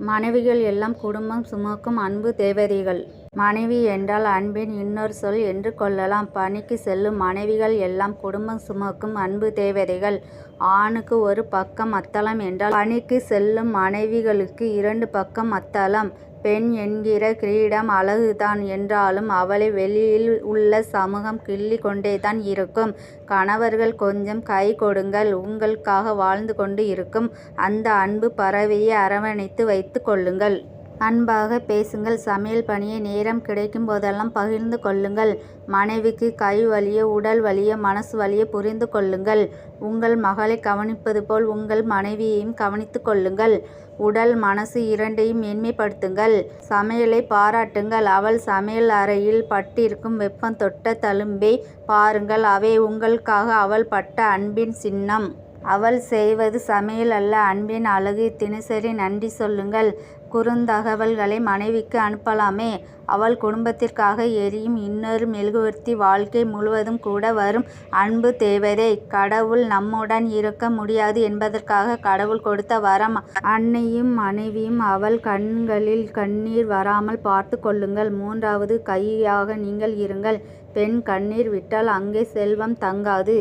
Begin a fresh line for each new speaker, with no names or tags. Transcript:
மனைவிகள் எல்லாம் குடும்பம் சுமக்கும் அன்பு தேவதைகள். மனைவி என்றால் அன்பின் இன்னொரு சொல் என்று கொள்ளலாம். பணிக்கு செல்லும் மனைவிகள் எல்லாம் குடும்பம் சுமக்கும் அன்பு தேவதைகள். ஆணுக்கு ஒரு பக்கம் அத்தளம் என்றால் பணிக்கு செல்லும் மனைவிகளுக்கு இரண்டு பக்கம் அத்தளம். பெண் என்கிற கிரீடம் அழகுதான் என்றாலும் அவளை வெளியில் உள்ள சமூகம் கிள்ளிக் கொண்டேதான் இருக்கும். கணவர்கள் கொஞ்சம் கை கொடுங்கள். உங்களுக்காக வாழ்ந்து கொண்டு இருக்கும் அந்த அன்பு பறவையை அரவணைத்து வைத்து கொள்ளுங்கள். அன்பாக பேசுங்கள். சமையல் பணியை நேரம் கிடைக்கும் போதெல்லாம் பகிர்ந்து கொள்ளுங்கள். மனைவிக்கு கை வலிய, உடல் வலிய, மனசு வலிய புரிந்து கொள்ளுங்கள். உங்கள் மகளை கவனிப்பது போல் உங்கள் மனைவியையும் கவனித்து கொள்ளுங்கள். உடல் மனசு இரண்டையும் மேன்மைப்படுத்துங்கள். சமையலை பாராட்டுங்கள். அவள் சமையல் அறையில் பட்டிருக்கும் வெப்பம் தொட்ட தழும்பை பாருங்கள். அவை உங்களுக்காக அவள் பட்ட அன்பின் சின்னம். அவள் செய்வது சமையல் அல்ல, அன்பின் அழகு. தினசரி நன்றி சொல்லுங்கள். குறுந்தகவல்களை மனைவிக்கு அனுப்பலாமே. அவள் குடும்பத்திற்காக எரியும் இன்னொரு மெழுகுவர்த்தி. வாழ்க்கை முழுவதும் கூட வரும் அன்பு தேவதை. கடவுள் நம்முடன் இருக்க முடியாது என்பதற்காக கடவுள் கொடுத்த வரம். அன்னையும் மனைவியும் அவள் கண்களில் கண்ணீர் வராமல் பார்த்து கொள்ளுங்கள். மூன்றாவது கையாக நீங்கள் இருங்கள். பெண் கண்ணீர் விட்டால் அங்கே செல்வம் தங்காது.